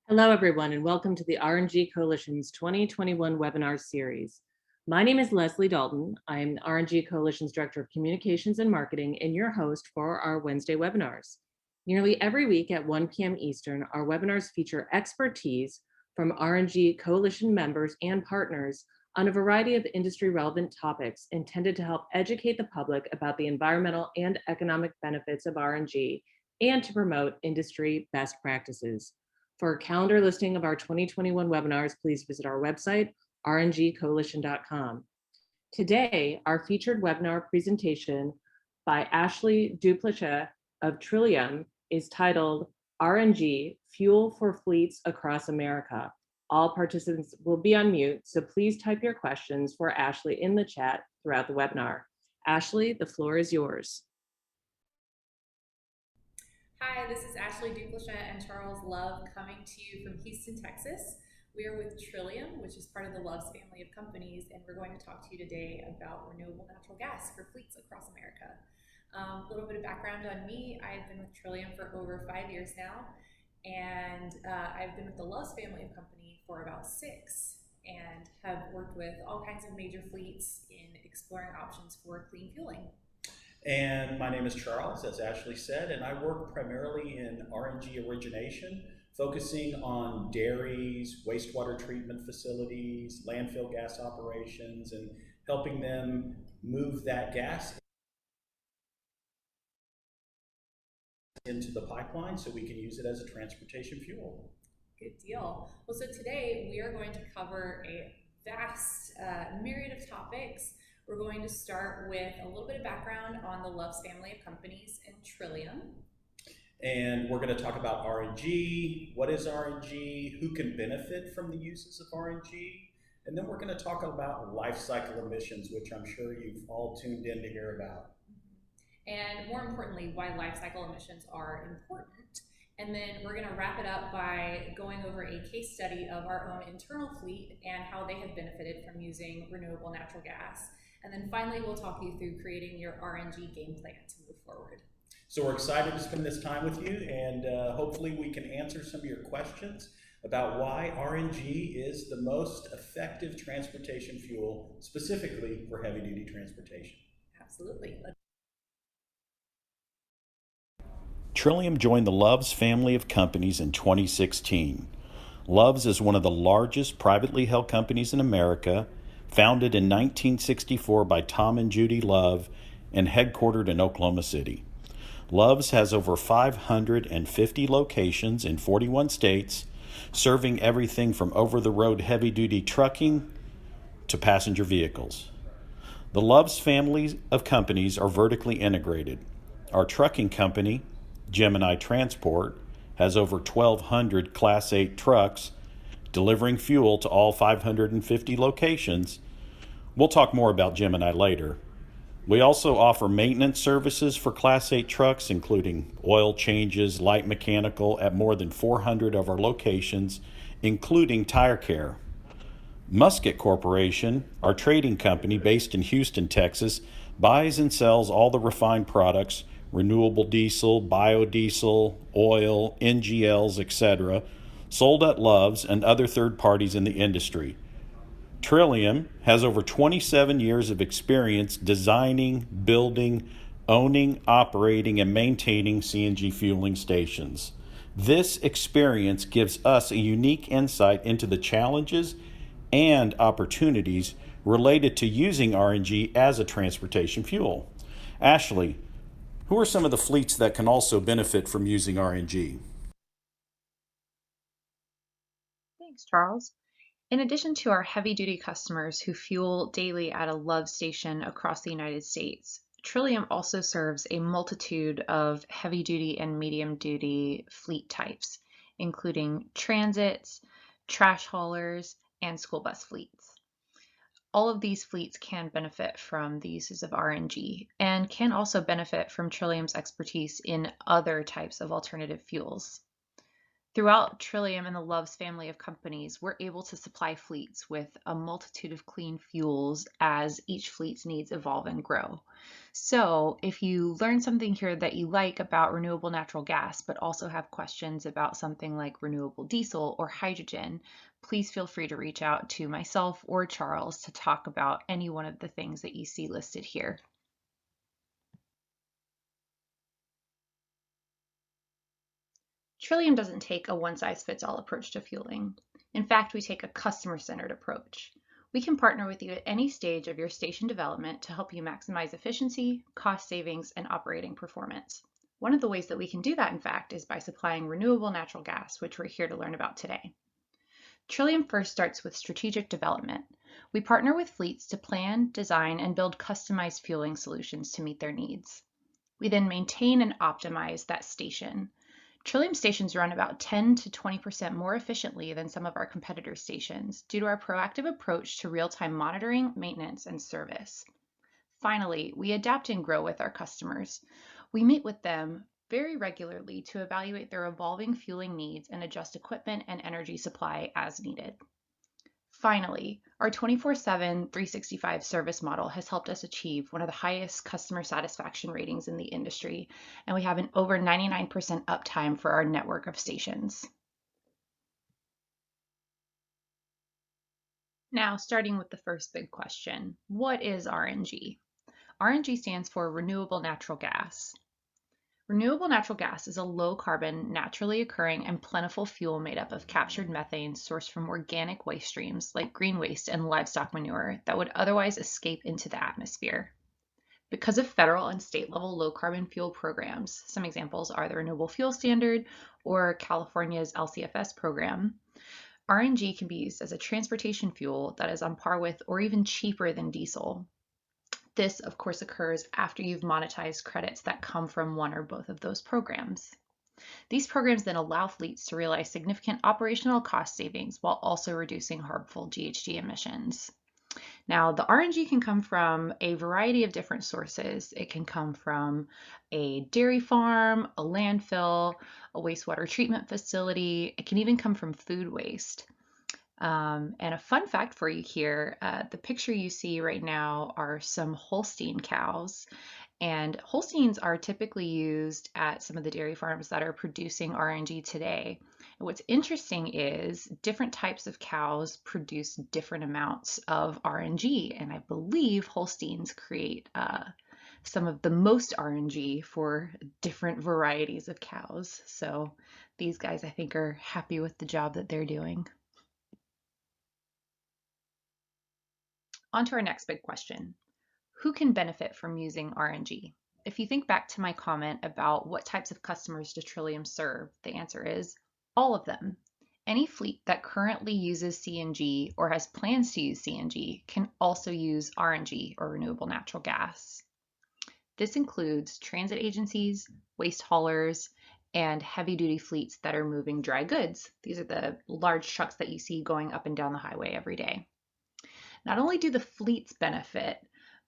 Hello, everyone, and welcome to the RNG Coalition's 2021 webinar series. My name is Leslie Dalton. I'm the RNG Coalition's Director of Communications and Marketing and your host for our Wednesday webinars. Nearly every week at 1 p.m. Eastern, our webinars feature expertise from RNG Coalition members and partners on a variety of industry-relevant topics intended to help educate the public about the environmental and economic benefits of RNG and to promote industry best practices. For a calendar listing of our 2021 webinars, please visit our website, rngcoalition.com. Today, our featured webinar presentation by Ashley Duplechien of Trillium is titled RNG, Fuel for Fleets Across America. All participants will be on mute, so please type your questions for Ashley in the chat throughout the webinar. Ashley, the floor is yours. Hi, this is Ashley Duplechien and Charles Love coming to you from Houston, Texas. We are with Trillium, which is part of the Love's family of companies, and we're going to talk to you today about renewable natural gas for fleets across America. A little bit of background on me. I've been with Trillium for over 5 years now, and I've been with the Love's family of company for about 6, and have worked with all kinds of major fleets in exploring options for clean fueling. And my name is Charles, as Ashley said, and I work primarily in RNG origination, focusing on dairies, wastewater treatment facilities, landfill gas operations, and helping them move that gas into the pipeline so we can use it as a transportation fuel. Good deal. Well, so today we are going to cover a vast myriad of topics. We're going to start with a little bit of background on the Love's family of companies and Trillium. And we're going to talk about RNG, what is RNG, who can benefit from the uses of RNG, and then we're going to talk about life cycle emissions, which I'm sure you've all tuned in to hear about. And more importantly, why life cycle emissions are important. And then we're going to wrap it up by going over a case study of our own internal fleet and how they have benefited from using renewable natural gas. And then finally, we'll talk you through creating your RNG game plan to move forward. So we're excited to spend this time with you, and hopefully we can answer some of your questions about why RNG is the most effective transportation fuel, specifically for heavy-duty transportation. Absolutely. Trillium joined the Love's family of companies in 2016. Love's is one of the largest privately held companies in America, founded in 1964 by Tom and Judy Love and headquartered in Oklahoma City. Love's has over 550 locations in 41 states, serving everything from over-the-road heavy-duty trucking to passenger vehicles. The Love's family of companies are vertically integrated. Our trucking company, Gemini Transport, has over 1,200 Class 8 trucks delivering fuel to all 550 locations. We'll talk more about Gemini later. We also offer maintenance services for Class 8 trucks, including oil changes, light mechanical at more than 400 of our locations, including tire care. Musket Corporation, our trading company based in Houston, Texas, buys and sells all the refined products, renewable diesel, biodiesel, oil, NGLs, etc., sold at Love's and other third parties in the industry. Trillium has over 27 years of experience designing, building, owning, operating, and maintaining CNG fueling stations. This experience gives us a unique insight into the challenges and opportunities related to using RNG as a transportation fuel. Ashley, who are some of the fleets that can also benefit from using RNG? Thanks, Charles. In addition to our heavy-duty customers who fuel daily at a Love station across the United States, Trillium also serves a multitude of heavy-duty and medium-duty fleet types, including transits, trash haulers, and school bus fleets. All of these fleets can benefit from the uses of RNG and can also benefit from Trillium's expertise in other types of alternative fuels. Throughout Trillium and the Loves family of companies, we're able to supply fleets with a multitude of clean fuels as each fleet's needs evolve and grow. So, if you learn something here that you like about renewable natural gas, but also have questions about something like renewable diesel or hydrogen, please feel free to reach out to myself or Charles to talk about any one of the things that you see listed here. Trillium doesn't take a one-size-fits-all approach to fueling. In fact, we take a customer-centered approach. We can partner with you at any stage of your station development to help you maximize efficiency, cost savings, and operating performance. One of the ways that we can do that, in fact, is by supplying renewable natural gas, which we're here to learn about today. Trillium first starts with strategic development. We partner with fleets to plan, design, and build customized fueling solutions to meet their needs. We then maintain and optimize that station. Trillium stations run about 10 to 20% more efficiently than some of our competitor stations due to our proactive approach to real-time monitoring, maintenance, and service. Finally, we adapt and grow with our customers. We meet with them very regularly to evaluate their evolving fueling needs and adjust equipment and energy supply as needed. Finally, our 24/7, 365 service model has helped us achieve one of the highest customer satisfaction ratings in the industry, and we have an over 99% uptime for our network of stations. Now, starting with the first big question, what is RNG? RNG stands for Renewable Natural Gas. Renewable natural gas is a low-carbon, naturally occurring, and plentiful fuel made up of captured methane sourced from organic waste streams like green waste and livestock manure that would otherwise escape into the atmosphere. Because of federal and state-level low-carbon fuel programs, some examples are the Renewable Fuel Standard or California's LCFS program, RNG can be used as a transportation fuel that is on par with or even cheaper than diesel. This, of course, occurs after you've monetized credits that come from one or both of those programs. These programs then allow fleets to realize significant operational cost savings while also reducing harmful GHG emissions. Now, the RNG can come from a variety of different sources. It can come from a dairy farm, a landfill, a wastewater treatment facility. It can even come from food waste. And a fun fact for you here, the picture you see right now are some Holstein cows. And Holsteins are typically used at some of the dairy farms that are producing RNG today. And what's interesting is different types of cows produce different amounts of RNG. And I believe Holsteins create some of the most RNG for different varieties of cows. So these guys, I think, are happy with the job that they're doing. On to our next big question. Who can benefit from using RNG? If you think back to my comment about what types of customers does Trillium serve, the answer is all of them. Any fleet that currently uses CNG or has plans to use CNG can also use RNG or renewable natural gas. This includes transit agencies, waste haulers, and heavy-duty fleets that are moving dry goods. These are the large trucks that you see going up and down the highway every day. Not only do the fleets benefit,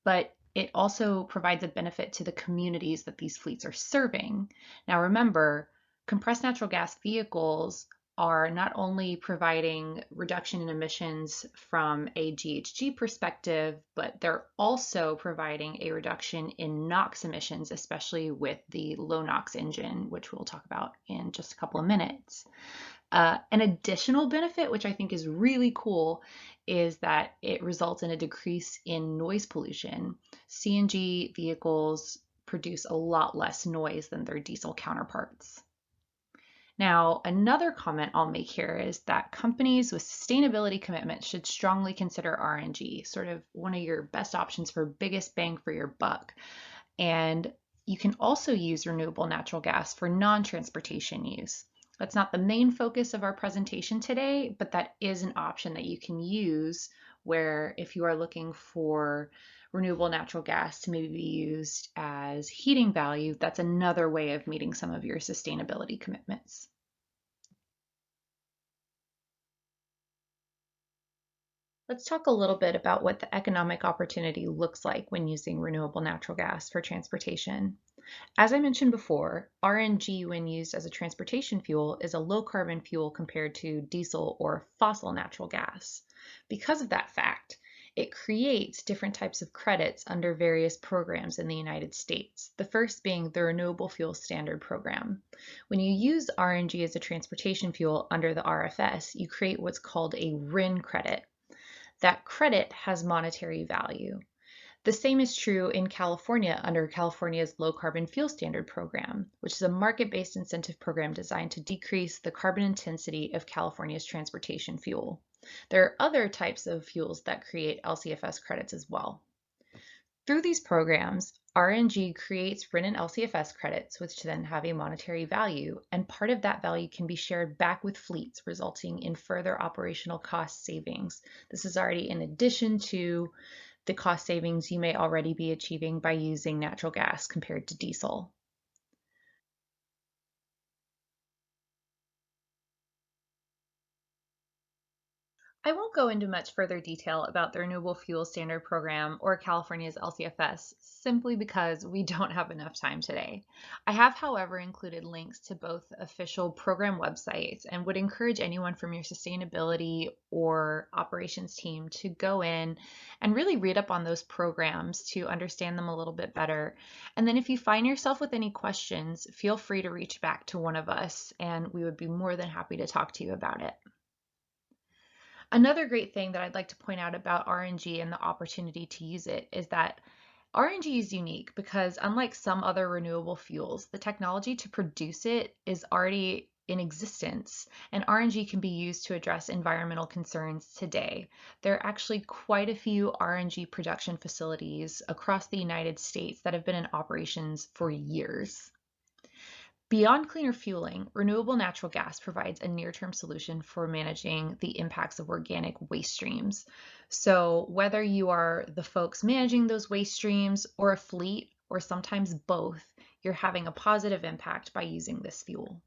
but it also provides a benefit to the communities that these fleets are serving. Now remember, compressed natural gas vehicles are not only providing reduction in emissions from a GHG perspective, but they're also providing a reduction in NOx emissions, especially with the low NOx engine, which we'll talk about in just a couple of minutes. An additional benefit, which I think is really cool, is that it results in a decrease in noise pollution. CNG vehicles produce a lot less noise than their diesel counterparts. Now, another comment I'll make here is that companies with sustainability commitments should strongly consider RNG, sort of one of your best options for biggest bang for your buck. And you can also use renewable natural gas for non-transportation use. That's not the main focus of our presentation today, but that is an option that you can use where if you are looking for renewable natural gas to maybe be used as heating value, that's another way of meeting some of your sustainability commitments. Let's talk a little bit about what the economic opportunity looks like when using renewable natural gas for transportation. As I mentioned before, RNG, when used as a transportation fuel, is a low carbon fuel compared to diesel or fossil natural gas. Because of that fact, it creates different types of credits under various programs in the United States. The first being the Renewable Fuel Standard Program. When you use RNG as a transportation fuel under the RFS, you create what's called a RIN credit. That credit has monetary value. The same is true in California under California's Low Carbon Fuel Standard Program, which is a market-based incentive program designed to decrease the carbon intensity of California's transportation fuel. There are other types of fuels that create LCFS credits as well. Through these programs, RNG creates RIN and LCFS credits, which then have a monetary value, and part of that value can be shared back with fleets, resulting in further operational cost savings. This is already in addition to the cost savings you may already be achieving by using natural gas compared to diesel. I won't go into much further detail about the Renewable Fuel Standard Program or California's LCFS simply because we don't have enough time today. I have, however, included links to both official program websites and would encourage anyone from your sustainability or operations team to go in and really read up on those programs to understand them a little bit better. And then if you find yourself with any questions, feel free to reach back to one of us and we would be more than happy to talk to you about it. Another great thing that I'd like to point out about RNG and the opportunity to use it is that RNG is unique because unlike some other renewable fuels, the technology to produce it is already in existence, and RNG can be used to address environmental concerns today. There are actually quite a few RNG production facilities across the United States that have been in operations for years. Beyond cleaner fueling, renewable natural gas provides a near-term solution for managing the impacts of organic waste streams. So whether you are the folks managing those waste streams or a fleet, or sometimes both, you're having a positive impact by using this fuel.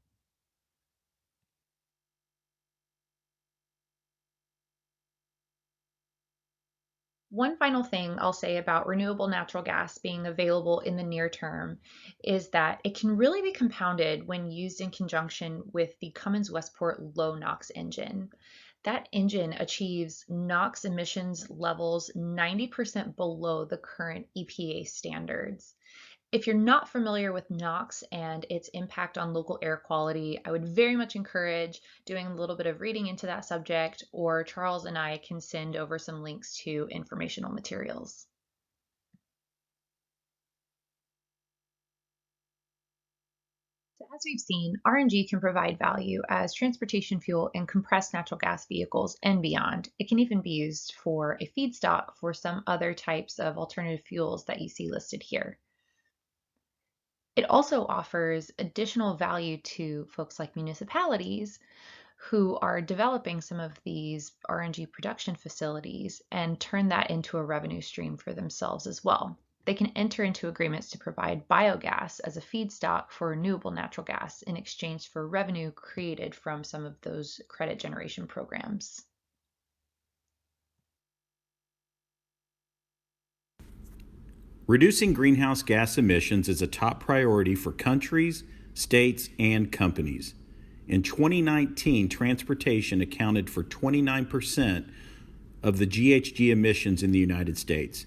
One final thing I'll say about renewable natural gas being available in the near term is that it can really be compounded when used in conjunction with the Cummins Westport low NOx engine. That engine achieves NOx emissions levels 90% below the current EPA standards. If you're not familiar with NOx and its impact on local air quality, I would very much encourage doing a little bit of reading into that subject, or Charles and I can send over some links to informational materials. So as we've seen, RNG can provide value as transportation fuel in compressed natural gas vehicles and beyond. It can even be used for a feedstock for some other types of alternative fuels that you see listed here. It also offers additional value to folks like municipalities who are developing some of these RNG production facilities and turn that into a revenue stream for themselves as well. They can enter into agreements to provide biogas as a feedstock for renewable natural gas in exchange for revenue created from some of those credit generation programs. Reducing greenhouse gas emissions is a top priority for countries, states, and companies. In 2019, transportation accounted for 29% of the GHG emissions in the United States.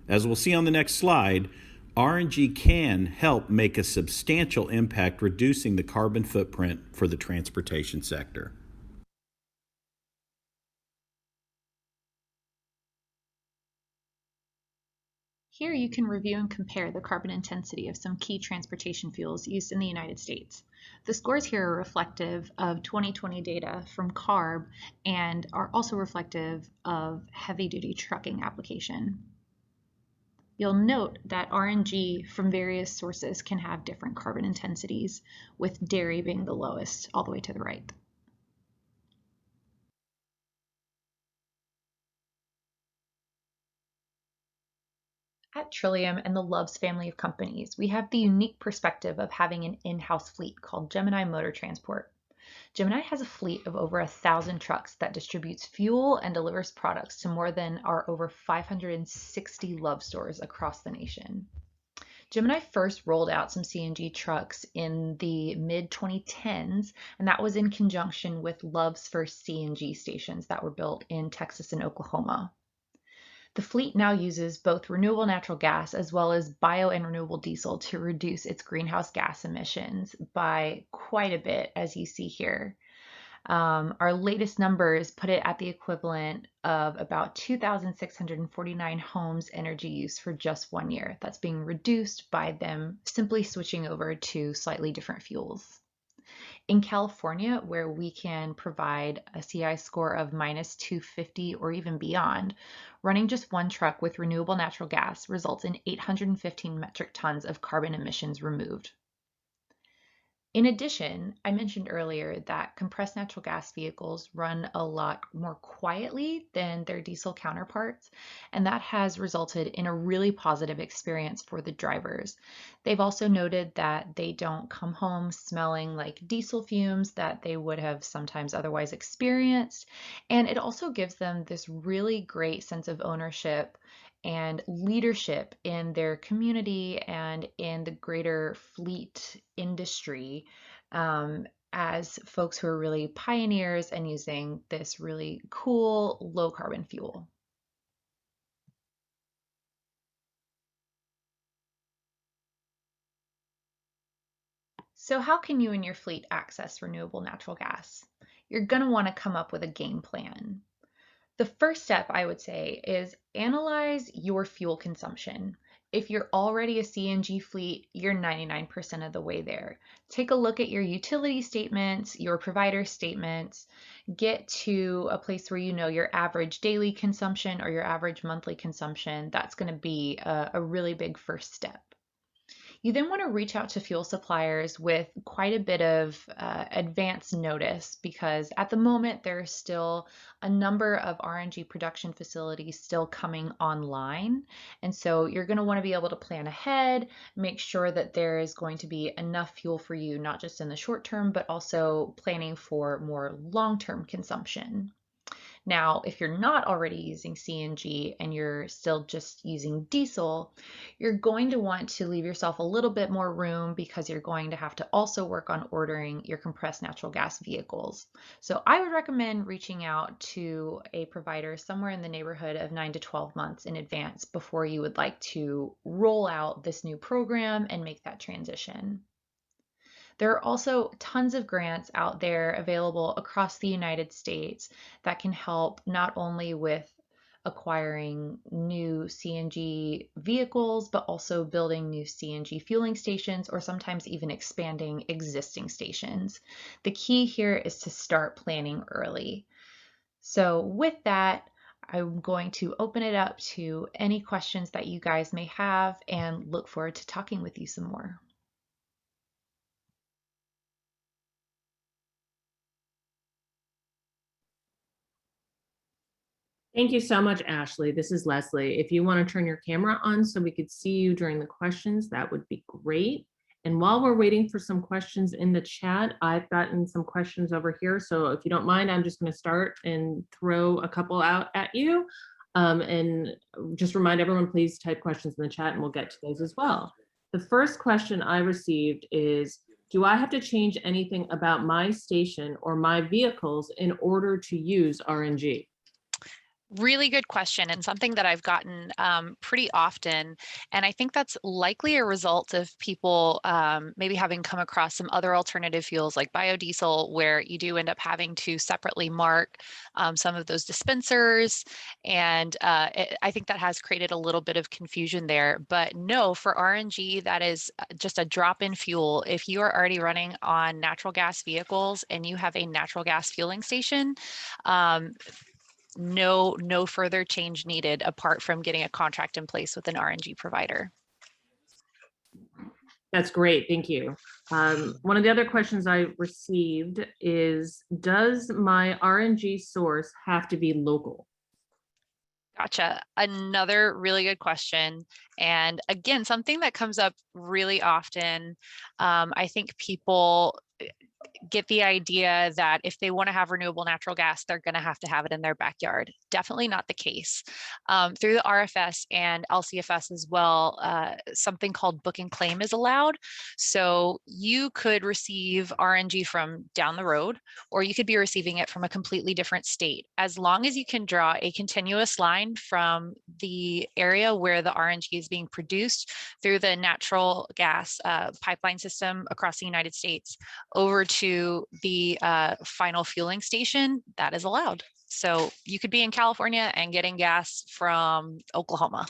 As we'll see on the next slide, RNG can help make a substantial impact reducing the carbon footprint for the transportation sector. Here you can review and compare the carbon intensity of some key transportation fuels used in the United States. The scores here are reflective of 2020 data from CARB and are also reflective of heavy-duty trucking application. You'll note that RNG from various sources can have different carbon intensities, with dairy being the lowest all the way to the right. At Trillium and the Loves family of companies, we have the unique perspective of having an in-house fleet called Gemini Motor Transport. Gemini has a fleet of over 1,000 trucks that distributes fuel and delivers products to more than our over 560 Love stores across the nation. Gemini first rolled out some CNG trucks in the mid 2010s, and that was in conjunction with Love's first CNG stations that were built in Texas and Oklahoma. The fleet now uses both renewable natural gas as well as bio and renewable diesel to reduce its greenhouse gas emissions by quite a bit, as you see here. Our latest numbers put it at the equivalent of about 2,649 homes' energy use for just 1 year. That's being reduced by them simply switching over to slightly different fuels. In California, where we can provide a CI score of minus 250 or even beyond, running just one truck with renewable natural gas results in 815 metric tons of carbon emissions removed. In addition, I mentioned earlier that compressed natural gas vehicles run a lot more quietly than their diesel counterparts, and that has resulted in a really positive experience for the drivers. They've also noted that they don't come home smelling like diesel fumes that they would have sometimes otherwise experienced, and it also gives them this really great sense of ownership and leadership in their community and in the greater fleet industry, as folks who are really pioneers and using this really cool low carbon fuel. So how can you and your fleet access renewable natural gas? You're going to want to come up with a game plan. The first step, I would say, is analyze your fuel consumption. If you're already a CNG fleet, you're 99% of the way there. Take a look at your utility statements, your provider statements, get to a place where you know your average daily consumption or your average monthly consumption. That's going to be a really big first step. You then want to reach out to fuel suppliers with quite a bit of advance notice, because at the moment there's still a number of RNG production facilities still coming online. And so you're going to want to be able to plan ahead, make sure that there is going to be enough fuel for you, not just in the short term, but also planning for more long-term consumption. Now, if you're not already using CNG and you're still just using diesel, you're going to want to leave yourself a little bit more room, because you're going to have to also work on ordering your compressed natural gas vehicles. So I would recommend reaching out to a provider somewhere in the neighborhood of 9 to 12 months in advance before you would like to roll out this new program and make that transition. There are also tons of grants out there available across the United States that can help not only with acquiring new CNG vehicles, but also building new CNG fueling stations, or sometimes even expanding existing stations. The key here is to start planning early. So with that, I'm going to open it up to any questions that you guys may have and look forward to talking with you some more. Thank you so much, Ashley. This is Leslie. If you want to turn your camera on so we could see you during the questions, that would be great. And while we're waiting for some questions in the chat, I've gotten some questions over here. So if you don't mind, I'm just going to start and throw a couple out at you. And just remind everyone, please type questions in the chat and we'll get to those as well. The first question I received is, do I have to change anything about my station or my vehicles in order to use RNG? Really good question, and something that I've gotten pretty often. And I think that's likely a result of people maybe having come across some other alternative fuels like biodiesel, where you do end up having to separately mark some of those dispensers. And I think that has created a little bit of confusion there. But no, for RNG, that is just a drop-in fuel. If you are already running on natural gas vehicles and you have a natural gas fueling station, no further change needed apart from getting a contract in place with an RNG provider. That's great, thank you. One of the other questions I received is, does my RNG source have to be local? Gotcha. Another really good question. And again, something that comes up really often. I think people, get the idea that if they want to have renewable natural gas, they're going to have it in their backyard. Definitely not the case. Through the RFS and LCFS as well, something called book and claim is allowed. So you could receive RNG from down the road, or you could be receiving it from a completely different state. As long as you can draw a continuous line from the area where the RNG is being produced through the natural gas pipeline system across the United States over to the final fueling station, that is allowed. So you could be in California and getting gas from Oklahoma.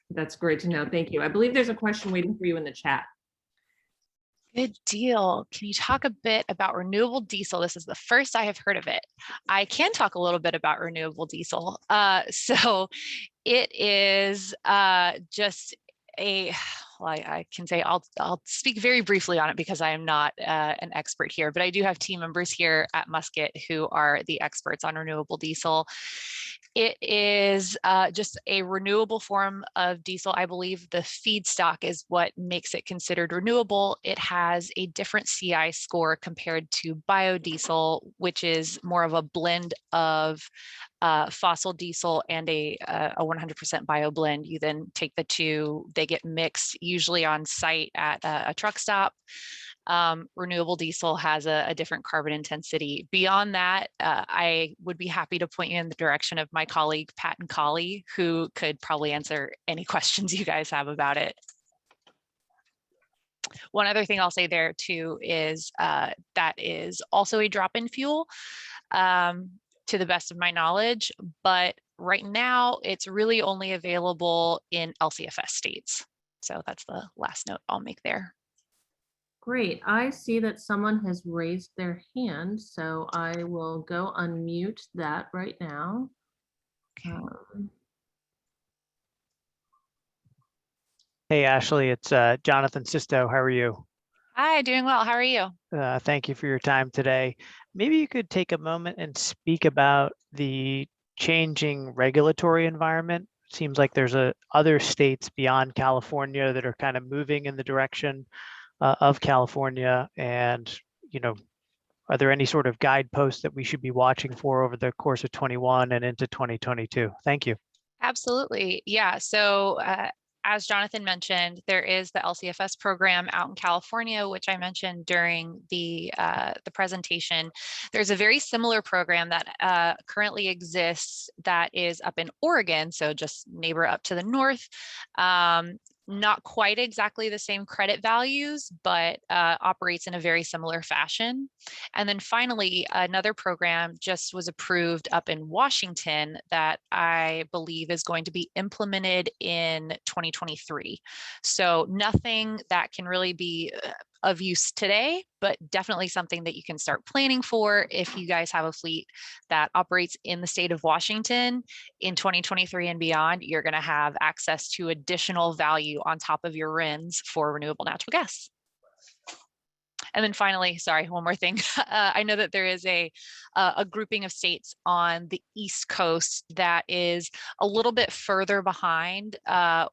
That's great to know. Thank you. I believe there's a question waiting for you in the chat. Good deal. Can you talk a bit about renewable diesel? This is the first I have heard of it. I can talk a little bit about renewable diesel. So it is just well, I can say I'll speak very briefly on it because I am not an expert here, but I do have team members here at Musket who are the experts on renewable diesel. It is just a renewable form of diesel. I believe the feedstock is what makes it considered renewable. It has a different CI score compared to biodiesel, which is more of a blend of fossil diesel and a 100% bio blend. You then take the two, they get mixed usually on site at a truck stop. Renewable diesel has a different carbon intensity. Beyond that, I would be happy to point you in the direction of my colleague, Pat and Collie, who could probably answer any questions you guys have about it. One other thing I'll say there too is that is also a drop-in fuel. To the best of my knowledge, but right now it's really only available in LCFS states. So that's the last note I'll make there. Great. I see that someone has raised their hand, so I will go unmute that right now. Hey, Ashley, it's Jonathan Sisto. How are you? Hi, doing well. How are you? Thank you for your time today. Maybe you could take a moment and speak about the changing regulatory environment. It seems like there's other states beyond California that are kind of moving in the direction of California. And, you know, are there any sort of guideposts that we should be watching for over the course of 21 and into 2022? Thank you. Absolutely. Yeah. So as Jonathan mentioned, there is the LCFS program out in California, which I mentioned during the presentation. There's a very similar program that currently exists that is up in Oregon, so just neighbor up to the north. Not quite exactly the same credit values, but operates in a very similar fashion. And then finally, another program just was approved up in Washington that I believe is going to be implemented in 2023. So nothing that can really be of use today, but definitely something that you can start planning for if you guys have a fleet that operates in the state of Washington. In 2023 and beyond, you're going to have access to additional value on top of your RINs for renewable natural gas. And then finally, sorry, one more thing. I know that there is a grouping of states on the East Coast that is a little bit further behind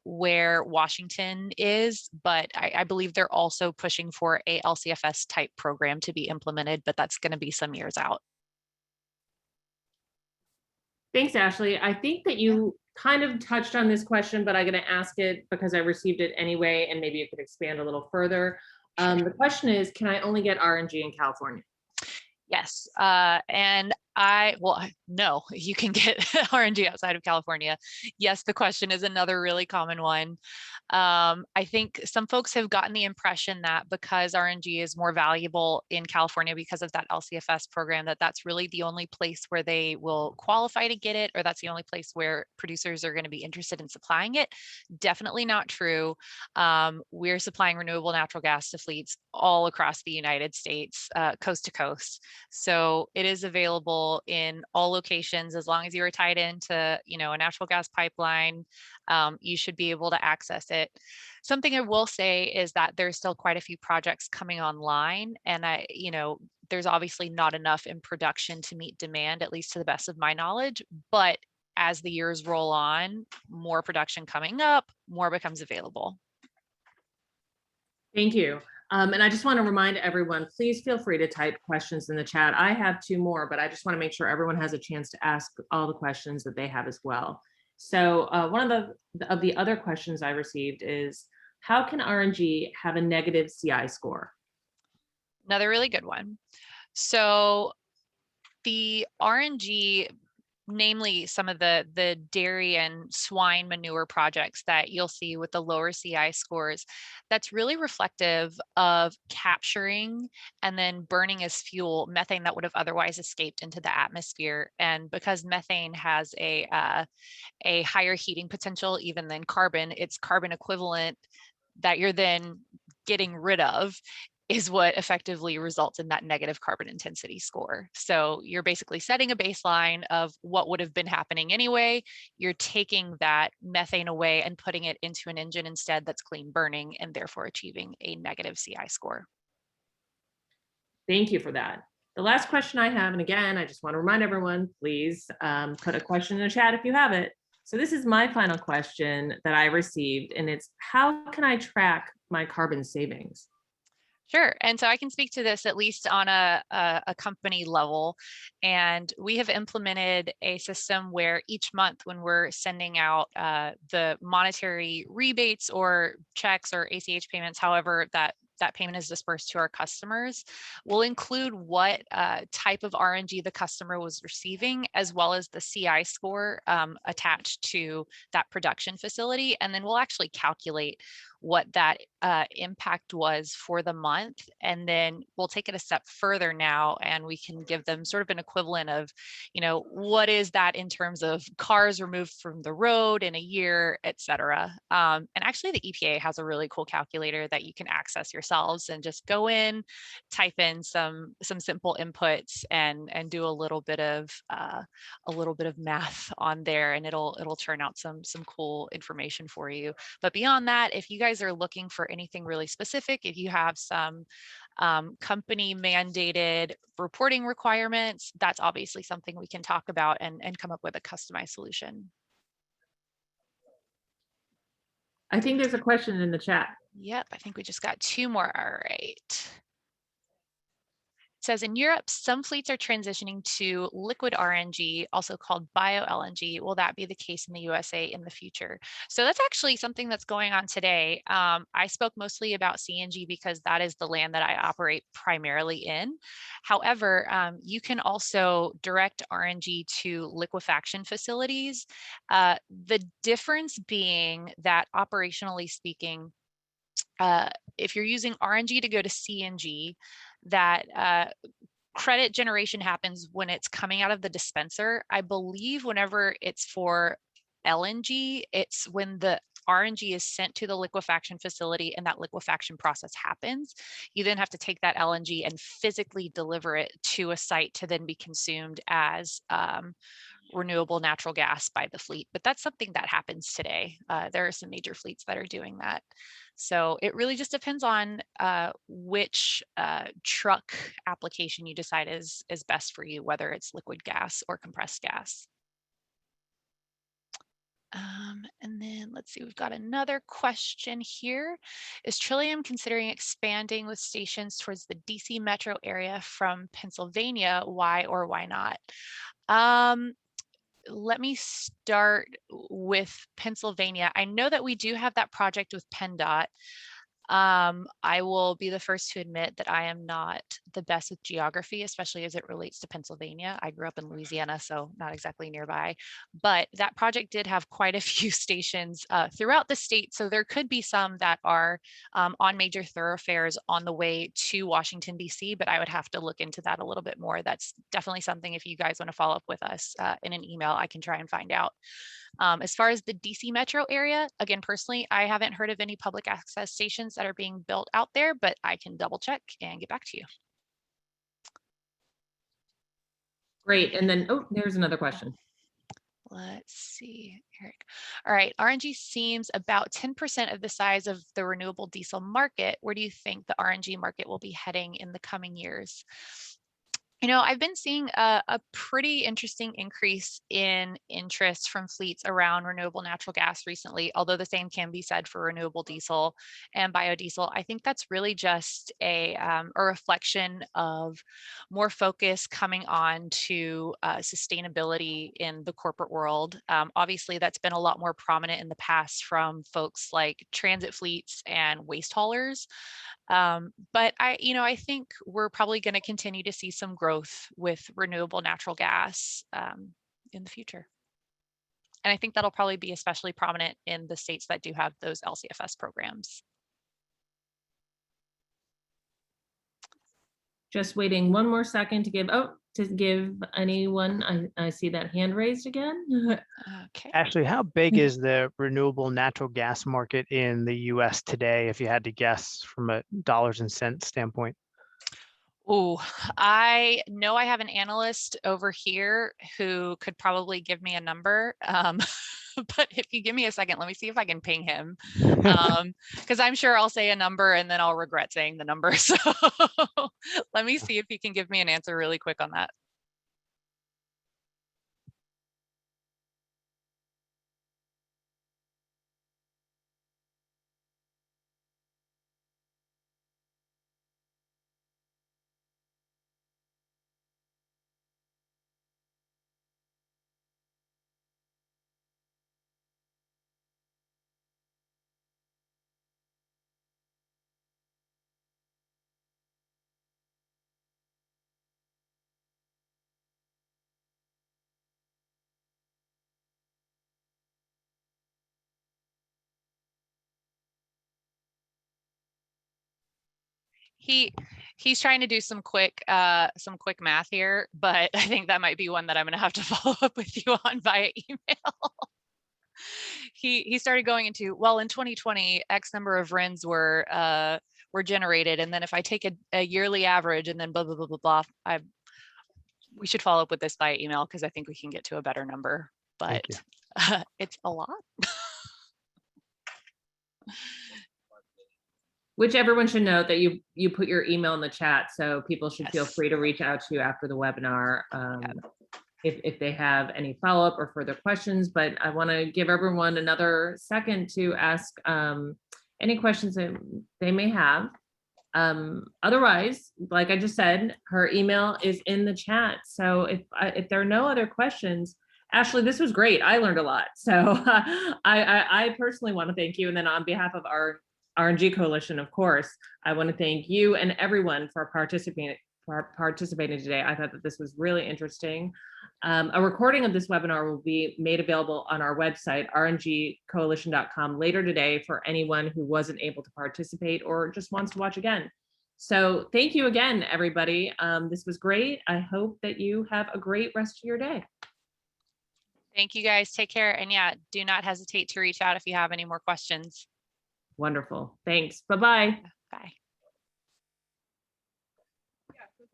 where Washington is, but I believe they're also pushing for a LCFS type program to be implemented, but that's going to be some years out. Thanks, Ashley. I think that you kind of touched on this question, but I'm going to ask it because I received it anyway, and maybe you could expand a little further. The question is, can I only get RNG in California? Yes, and no, you can get RNG outside of California. Yes, the question is another really common one. I think some folks have gotten the impression that because RNG is more valuable in California because of that LCFS program, that's really the only place where they will qualify to get it, or that's the only place where producers are going to be interested in supplying it. Definitely not true. We're supplying renewable natural gas to fleets all across the United States, coast to coast. So it is available in all locations. As long as you are tied into, a natural gas pipeline, you should be able to access it. Something I will say is that there's still quite a few projects coming online, and there's obviously not enough in production to meet demand, at least to the best of my knowledge. But as the years roll on, more production coming up, more becomes available. Thank you. And I just want to remind everyone, please feel free to type questions in the chat. I have 2 more, but I just want to make sure everyone has a chance to ask all the questions that they have as well. So one of the other questions I received is, how can RNG have a negative CI score? Another really good one. So the RNG, namely some of the dairy and swine manure projects that you'll see with the lower CI scores, that's really reflective of capturing and then burning as fuel methane that would have otherwise escaped into the atmosphere. And because methane has a higher heating potential even than carbon, its carbon equivalent that you're then getting rid of is what effectively results in that negative carbon intensity score. So you're basically setting a baseline of what would have been happening anyway. You're taking that methane away and putting it into an engine instead that's clean burning, and therefore achieving a negative CI score. Thank you for that. The last question I have, and again, I just want to remind everyone, please put a question in the chat if you have it. So this is my final question that I received, and it's, how can I track my carbon savings? Sure. And so I can speak to this at least on a company level. And we have implemented a system where each month when we're sending out the monetary rebates or checks or ACH payments, however that payment is dispersed to our customers, we'll include what type of RNG the customer was receiving, as well as the CI score attached to that production facility. And then we'll actually calculate what that impact was for the month. And then we'll take it a step further now, and we can give them sort of an equivalent of, what is that in terms of cars removed from the road in a year, et cetera. And actually the EPA has a really cool calculator that you can access yourselves and just go in, type in some simple inputs and do a little bit of math on there, and it'll turn out some cool information for you. But beyond that, if you guys are looking for anything really specific, if you have some company mandated reporting requirements, that's obviously something we can talk about and come up with a customized solution. I think there's a question in the chat. Yep, I think we just got 2 more. All right. It says, in Europe, some fleets are transitioning to liquid RNG, also called bio LNG. Will that be the case in the USA in the future? So that's actually something that's going on today. I spoke mostly about CNG because that is the land that I operate primarily in. However, you can also direct RNG to liquefaction facilities. The difference being that operationally speaking, if you're using RNG to go to CNG, that credit generation happens when it's coming out of the dispenser. I believe whenever it's for LNG, it's when the RNG is sent to the liquefaction facility and that liquefaction process happens. You then have to take that LNG and physically deliver it to a site to then be consumed as renewable natural gas by the fleet. But that's something that happens today. There are some major fleets that are doing that. So it really just depends on which truck application you decide is best for you, whether it's liquid gas or compressed gas. And then let's see, we've got another question here. Is Trillium considering expanding with stations towards the DC metro area from Pennsylvania? Why or why not? Let me start with Pennsylvania. I know that we do have that project with PennDOT. I will be the first to admit that I am not the best with geography, especially as it relates to Pennsylvania. I grew up in Louisiana, so not exactly nearby, but that project did have quite a few stations throughout the state. So there could be some that are on major thoroughfares on the way to Washington, DC, but I would have to look into that a little bit more. That's definitely something, if you guys want to follow up with us in an email, I can try and find out. As far as the DC metro area, again, personally, I haven't heard of any public access stations that are being built out there, but I can double check and get back to you. Great. And then, oh, there's another question. Let's see, Eric. All right, RNG seems about 10% of the size of the renewable diesel market. Where do you think the RNG market will be heading in the coming years? I've been seeing a pretty interesting increase in interest from fleets around renewable natural gas recently, although the same can be said for renewable diesel and biodiesel. I think that's really just a reflection of more focus coming on to sustainability in the corporate world. Obviously, that's been a lot more prominent in the past from folks like transit fleets and waste haulers. But I think we're probably going to continue to see some growth with renewable natural gas in the future. And I think that'll probably be especially prominent in the states that do have those LCFS programs. Just waiting one more second to give anyone, I see that hand raised again. Okay. Ashley, how big is the renewable natural gas market in the US today, if you had to guess from a dollars and cents standpoint? Oh, I know I have an analyst over here who could probably give me a number. But if you give me a second, let me see if I can ping him. Because I'm sure I'll say a number and then I'll regret saying the number. So let me see if he can give me an answer really quick on that. He's trying to do some quick math here, but I think that might be one that I'm going to have to follow up with you on via email. He started going into, well, in 2020 X number of RINs were generated, and then if I take a yearly average and then blah blah blah blah blah, we should follow up with this via email because I think we can get to a better number, but it's a lot. Which everyone should note that you put your email in the chat, so people should feel free to reach out to you after the webinar if they have any follow-up or further questions. But I want to give everyone another second to ask any questions that they may have. Otherwise, like I just said, her email is in the chat. So if there are no other questions, Ashley, this was great. I learned a lot. So I personally want to thank you. And then on behalf of our RNG Coalition, of course, I want to thank you and everyone for participating today. I thought that this was really interesting. A recording of this webinar will be made available on our website, rngcoalition.com, later today for anyone who wasn't able to participate or just wants to watch again. So thank you again, everybody. This was great. I hope that you have a great rest of your day. Thank you guys. Take care. And yeah, do not hesitate to reach out if you have any more questions. Wonderful. Thanks. Bye-bye. Bye.